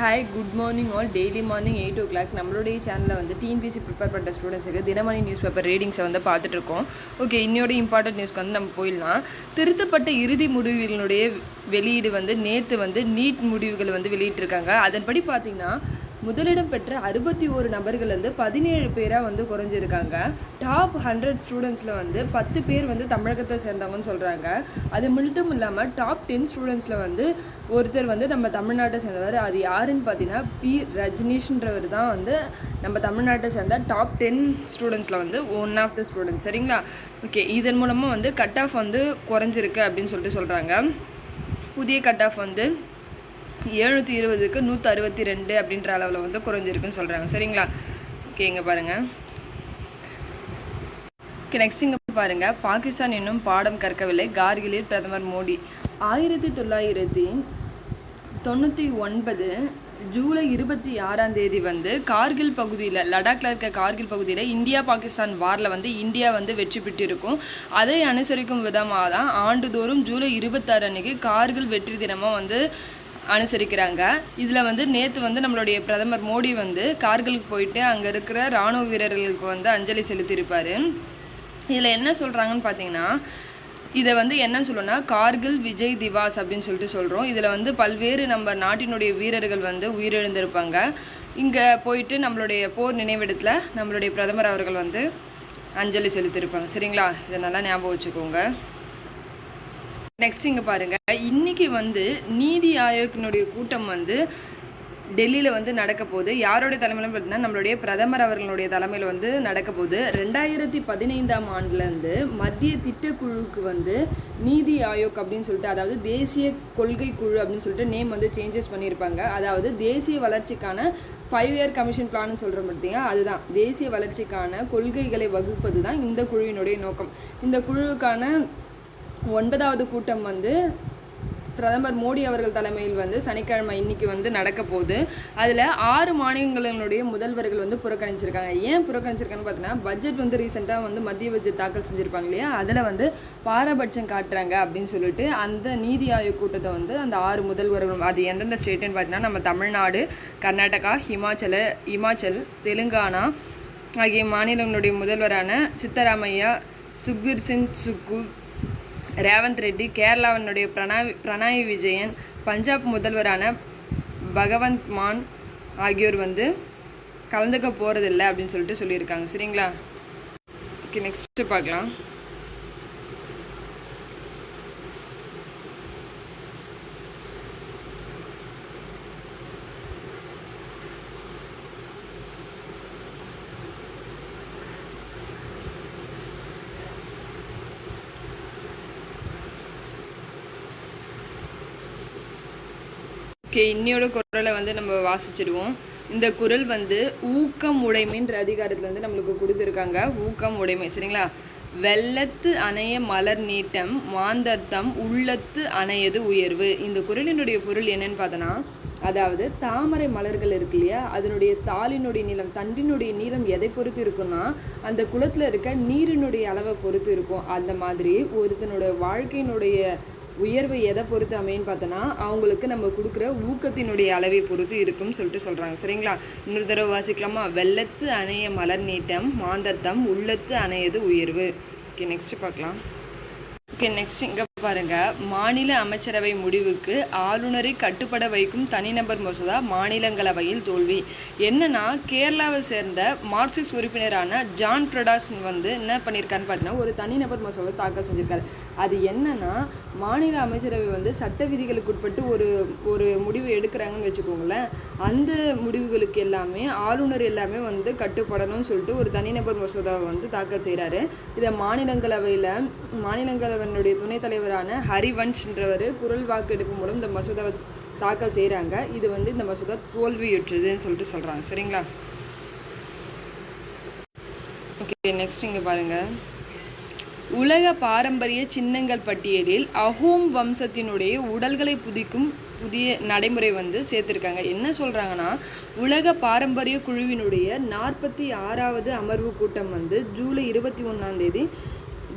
Hi good morning all. Daily morning 8 o'clock நம்மளுடைய சேனலில் வந்து டிஎன்பிசி ப்ரிப்பேர் பண்ணுற ஸ்டூடெண்ட்ஸுக்கு தினமணி நியூஸ் பேப்பர் ரீடிங்ஸை வந்து பார்த்துட்ருக்கோம். ஓகே, இன்னையோட இம்பார்ட்டன்ட் நியூஸ்க்கு வந்து நம்ம போயிடலாம். திருத்தப்பட்ட இறுதி முடிவுகளுடைய வெளியீடு வந்து நேற்று வந்து நீட் முடிவுகள் வந்து வெளியிட்டிருக்காங்க. அதன்படி பார்த்திங்கன்னா முதலிடம் பெற்ற 61 நபர்கள் வந்து 17 பேராக வந்து குறைஞ்சிருக்காங்க. டாப் 100 ஸ்டூடெண்ட்ஸில் வந்து 10 பேர் வந்து தமிழகத்தை சேர்ந்தவங்கன்னு சொல்கிறாங்க. அது மட்டும் இல்லாமல் டாப் 10 ஸ்டூடெண்ட்ஸில் வந்து ஒருத்தர் வந்து நம்ம தமிழ்நாட்டை சேர்ந்தவர். அது யாருன்னு பார்த்தீங்கன்னா பி ரஜினீஷ்ன்றவர் தான் வந்து நம்ம தமிழ்நாட்டை சேர்ந்த டாப் 10 ஸ்டூடெண்ட்ஸில் வந்து ஒன் ஆஃப் த ஸ்டூடெண்ட்ஸ். சரிங்களா? ஓகே, இதன் மூலமாக வந்து கட் ஆஃப் வந்து குறைஞ்சிருக்கு அப்படின்னு சொல்கிறாங்க. புதிய கட் ஆஃப் வந்து 720க்கு 162 அப்படின்ற அளவில் வந்து குறைஞ்சிருக்குன்னு சொல்கிறாங்க. சரிங்களா? ஓகே, இங்கே பாருங்கள். ஓகே, நெக்ஸ்ட் இங்கே பாருங்கள். பாகிஸ்தான் இன்னும் பாடம் கற்கவில்லை, கார்கிலில் பிரதமர் மோடி. 1999 ஜூலை 26 வந்து கார்கில் பகுதியில், லடாக்ல இருக்க கார்கில் பகுதியில் இந்தியா பாகிஸ்தான் வாரில் வந்து இந்தியா வந்து வெற்றி பெற்றிருக்கும். அதை அனுசரிக்கும் விதமாக தான் ஆண்டுதோறும் ஜூலை 26 அன்னைக்கு கார்கில் வெற்றி தினமாக வந்து அனுசரிக்கிறாங்க. இதில் வந்து நேற்று வந்து நம்மளுடைய பிரதமர் மோடி வந்து கார்கிலுக்கு போயிட்டு அங்கே இருக்கிற இராணுவ வீரர்களுக்கு வந்து அஞ்சலி செலுத்தியிருப்பார். இதில் என்ன சொல்கிறாங்கன்னு பார்த்தீங்கன்னா, இதை வந்து என்னன்னு சொல்லணும்னா கார்கில் விஜய் திவாஸ் அப்படின்னு சொல்கிறோம். இதில் வந்து பல்வேறு நம்ம நாட்டினுடைய வீரர்கள் வந்து உயிரிழந்திருப்பாங்க. இங்கே போயிட்டு நம்மளுடைய போர் நினைவிடத்தில் நம்மளுடைய பிரதமர் அவர்கள் வந்து அஞ்சலி செலுத்தியிருப்பாங்க. சரிங்களா? இதை நல்லா ஞாபகம் வச்சுக்கோங்க. நெக்ஸ்ட் இங்கே பாருங்கள். இன்றைக்கி வந்து நீதி ஆயோக்கினுடைய கூட்டம் வந்து டெல்லியில் வந்து நடக்க போகுது. யாரோடைய தலைமையில் பார்த்தீங்கன்னா நம்மளுடைய பிரதமர் அவர்களுடைய தலைமையில் வந்து நடக்க போகுது. 2015 ஆண்டுலேருந்து மத்திய திட்டக்குழுவுக்கு வந்து நீதி ஆயோக் அப்படின்னு சொல்லிட்டு, அதாவது தேசிய கொள்கை குழு அப்படின்னு சொல்லிட்டு நேம் வந்து சேஞ்சஸ் பண்ணியிருப்பாங்க. அதாவது தேசிய வளர்ச்சிக்கான 5 year கமிஷன் பிளான்னு சொல்கிற பார்த்தீங்க, அதுதான் தேசிய வளர்ச்சிக்கான கொள்கைகளை வகுப்பது தான் இந்த குழுவினுடைய நோக்கம். இந்த குழுவுக்கான 9வது கூட்டம் வந்து பிரதமர் மோடி அவர்கள் தலைமையில் வந்து சனிக்கிழமை இன்னைக்கு வந்து நடக்க போகுது. அதில் 6 மாநிலங்களினுடைய முதல்வர்கள் வந்து புறக்கணிச்சிருக்காங்க. ஏன் புறக்கணிச்சிருக்கான்னு பார்த்தீங்கன்னா, பட்ஜெட் வந்து ரீசெண்டாக வந்து மத்திய பட்ஜெட் தாக்கல் செஞ்சுருப்பாங்க இல்லையா, அதில் வந்து பாரபட்சம் காட்டுறாங்க அப்படின்னு சொல்லிட்டு அந்த நீதி ஆயோக் கூட்டத்தை வந்து அந்த 6 முதல்வர்களும், அது எந்தெந்த ஸ்டேட்டுன்னு பார்த்தீங்கன்னா நம்ம தமிழ்நாடு, கர்நாடகா, இமாச்சல், தெலுங்கானா ஆகிய மாநிலங்களுடைய முதல்வரான சித்தராமையா, சுக்வீர் சிங் சுக்கு, ரேவந்த் ரெட்டி, கேரளாவினுடைய பிரணாய் விஜயன், பஞ்சாப் முதல்வரான பகவந்த் மான் ஆகியோர் வந்து கலந்துக்க போகிறதில்லை அப்படின்னு சொல்லியிருக்காங்க. சரிங்களா? ஓகே, நெக்ஸ்ட்டு பார்க்கலாம். ஓகே, இன்னையோட குரலை வந்து நம்ம வாசிச்சிடுவோம். இந்த குரல் வந்து ஊக்கம் உடைமைன்ற அதிகாரத்தில் வந்து நம்மளுக்கு கொடுத்துருக்காங்க. ஊக்கம் உடைமை. சரிங்களா? வெள்ளத்து அணைய மலர் நீட்டம் மாந்தர்த்தம் உள்ளத்து அணையது உயர்வு. இந்த குரலினுடைய பொருள் என்னன்னு பார்த்தோன்னா, அதாவது தாமரை மலர்கள் இருக்கு இல்லையா, அதனுடைய தாளினுடைய நீளம், தண்டினுடைய நீளம் எதை பொறுத்து இருக்குன்னா அந்த குளத்தில் இருக்க நீரினுடைய அளவை பொறுத்து இருக்கும். அந்த மாதிரி ஒருத்தனோட வாழ்க்கையினுடைய உயர்வு எதை பொறுத்து அமைன்னு பார்த்தோன்னா அவங்களுக்கு நம்ம கொடுக்குற ஊக்கத்தினுடைய அளவை பொறுத்து இருக்குன்னு சொல்கிறாங்க. சரிங்களா? இன்னொரு தடவை வாசிக்கலாமா? வெள்ளத்து அணைய மலர் நீட்டம் மாந்தர்த்தம் உள்ளத்து அணையது உயர்வு. ஓகே, நெக்ஸ்ட் பார்க்கலாம். ஓகே, நெக்ஸ்ட் இங்கே பாருங்கள். மாநில அமைச்சரவை முடிவுக்கு ஆளுநரை கட்டுப்பட வைக்கும் தனிநபர் மசோதா மாநிலங்களவையில் தோல்வி. என்னன்னா, கேரளாவை சேர்ந்த மார்க்சிஸ்ட் உறுப்பினரான ஜான் பிரடாஸ் வந்து என்ன பண்ணியிருக்காருன்னு பார்த்தீங்கன்னா ஒரு தனிநபர் மசோதா தாக்கல் செஞ்சுருக்காரு. அது என்னன்னா, மாநில அமைச்சரவை வந்து சட்ட விதிகளுக்கு உட்பட்டு ஒரு முடிவு எடுக்கிறாங்கன்னு வச்சுக்கோங்களேன், அந்த முடிவுகளுக்கு எல்லாமே ஆளுநர் எல்லாமே வந்து கட்டுப்படணும்னு சொல்லிட்டு ஒரு தனிநபர் மசோதாவை வந்து தாக்கல் செய்கிறாரு. இதை மாநிலங்களவையினுடைய துணைத் தலைவர் ஹரிவன்ஷ்ன்றவர் குரல் வாக்கெடுப்பு மூலம் இந்த மசோதாவை தாக்கல் செய்கிறாங்க. இது வந்து இந்த மசோதா தோல்வியுற்றதுன்னு சொல்கிறாங்க. சரிங்களா? ஓகே, நெக்ஸ்ட் இங்கே பாருங்கள். உலக பாரம்பரிய சின்னங்கள் பட்டியலில் அஹோம் வம்சத்தினுடைய உடல்களை புதிக்கும் புதிய நடைமுறை வந்து சேர்த்துருக்காங்க. என்ன சொல்கிறாங்கன்னா, உலக பாரம்பரிய குழுவினுடைய 46வது அமர்வு கூட்டம் வந்து ஜூலை 21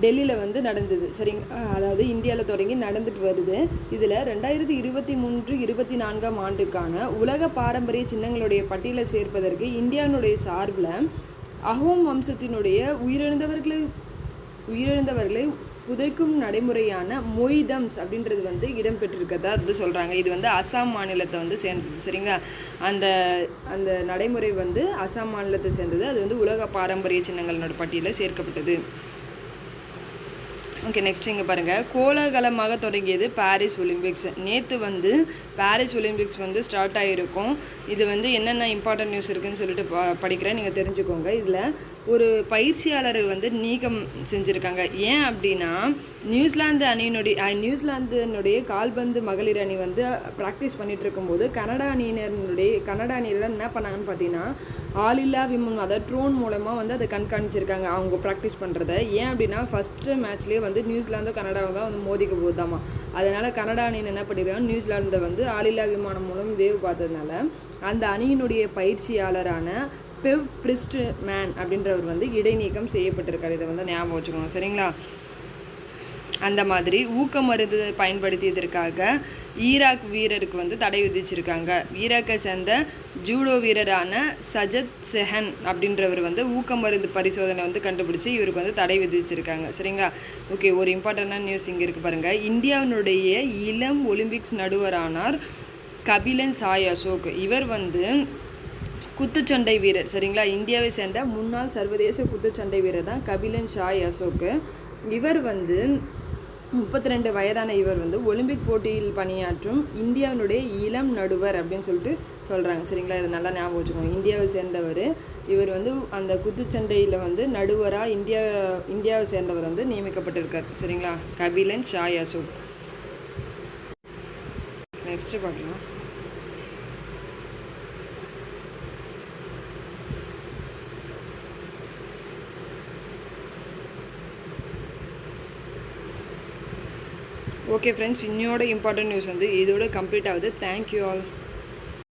டெல்லியில் வந்து நடந்தது. சரிங்களா, அதாவது இந்தியாவில் தொடங்கி நடந்துட்டு வருது. இதில் 2023-24 ஆண்டுக்கான உலக பாரம்பரிய சின்னங்களுடைய பட்டியலை சேர்ப்பதற்கு இந்தியாவினுடைய சார்பில் அஹோம் வம்சத்தினுடைய உயிரிழந்தவர்களை புதைக்கும் நடைமுறையான மொய்தம்ஸ் அப்படின்றது வந்து இடம்பெற்றிருக்கிறதா வந்து சொல்கிறாங்க. இது வந்து அசாம் மாநிலத்தை வந்து சேர்ந்தது. சரிங்களா, அந்த அந்த நடைமுறை வந்து அசாம் மாநிலத்தை சேர்ந்தது. அது வந்து உலக பாரம்பரிய சின்னங்களோட பட்டியலில் சேர்க்கப்பட்டது. ஓகே, நெக்ஸ்ட் இங்கே பாருங்கள். கோலாகலமாக தொடங்கியது பாரிஸ் ஒலிம்பிக்ஸ். நேற்று வந்து பாரிஸ் ஒலிம்பிக்ஸ் வந்து ஸ்டார்ட் ஆகிருக்கும். இது வந்து என்னென்ன இம்பார்ட்டன்ட் நியூஸ் இருக்குதுன்னு சொல்லிட்டு படிக்கிறேன், நீங்கள் தெரிஞ்சுக்கோங்க. இதில் ஒரு பயிற்சியாளர் வந்து நீக்கம் செஞ்சுருக்காங்க. ஏன் அப்படின்னா நியூசிலாந்தினுடைய கால்பந்து மகளிர் அணி வந்து ப்ராக்டிஸ் பண்ணிகிட்டு இருக்கும்போது கனடா அணியினர் என்ன பண்ணாங்கன்னு பார்த்தீங்கன்னா ஆளில்லா விமானம், அதாவது ட்ரோன் மூலமாக வந்து அதை கண்காணிச்சிருக்காங்க அவங்க ப்ராக்டிஸ் பண்ணுறத. ஏன் அப்படின்னா ஃபஸ்ட்டு மேட்ச்லேயே வந்து நியூசிலாந்தும் கனடாவும் தான் வந்து மோதிக்க போகுதாமா. அதனால் கனடா அணியின் என்ன பண்ணிருக்காங்க, நியூசிலாந்தை வந்து ஆளில்லா விமானம் மூலம் வேவு பார்த்ததுனால அந்த அணியினுடைய பயிற்சியாளரான பெவ் பிரிஸ்ட் மேன் அப்படின்றவர் வந்து இடைநீக்கம் செய்யப்பட்டிருக்காரு. இதை வந்து ஞாபகம் வச்சுக்கோங்க. சரிங்களா, அந்த மாதிரி ஊக்க மருந்து பயன்படுத்தியதற்காக ஈராக் வீரருக்கு வந்து தடை விதிச்சிருக்காங்க. ஈராக்கை சேர்ந்த ஜூடோ வீரரான சஜத் செஹன் அப்படின்றவர் வந்து ஊக்க மருந்து பரிசோதனை வந்து கண்டுபிடிச்சி இவருக்கு வந்து தடை விதிச்சிருக்காங்க. சரிங்களா, ஓகே, ஒரு இம்பார்ட்டண்டான நியூஸ் இங்கே இருக்குது பாருங்கள். இந்தியாவினுடைய இளம் ஒலிம்பிக்ஸ் நடுவரானார் கபிலன் சாய் அசோக். இவர் வந்து குத்துச்சண்டை வீரர். சரிங்களா, இந்தியாவை சேர்ந்த முன்னாள் சர்வதேச குத்துச்சண்டை வீரர் தான் கபிலன் சாய் அசோக். இவர் வந்து 32 வயதான இவர் வந்து ஒலிம்பிக் போட்டியில் பணியாற்றும் இந்தியாவினுடைய இளம் நடுவர் அப்படின்னு சொல்லிட்டு சொல்கிறாங்க. சரிங்களா, இது நல்லா ஞாபகம் வச்சுக்கோங்க. இந்தியாவை சேர்ந்தவர். இவர் வந்து அந்த குத்துச்சண்டையில் வந்து நடுவராக இந்தியாவை சேர்ந்தவர் வந்து நியமிக்கப்பட்டிருக்கார். சரிங்களா, கபிலன் சாய் அசோக். நெக்ஸ்ட்டு பார்க்கலாம். ஓகே ஃப்ரெண்ட்ஸ், இன்னோட இம்பார்ட்டன்ட் நியூஸ் வந்து இதோட கம்ப்ளீட் ஆகுது. Thank you all.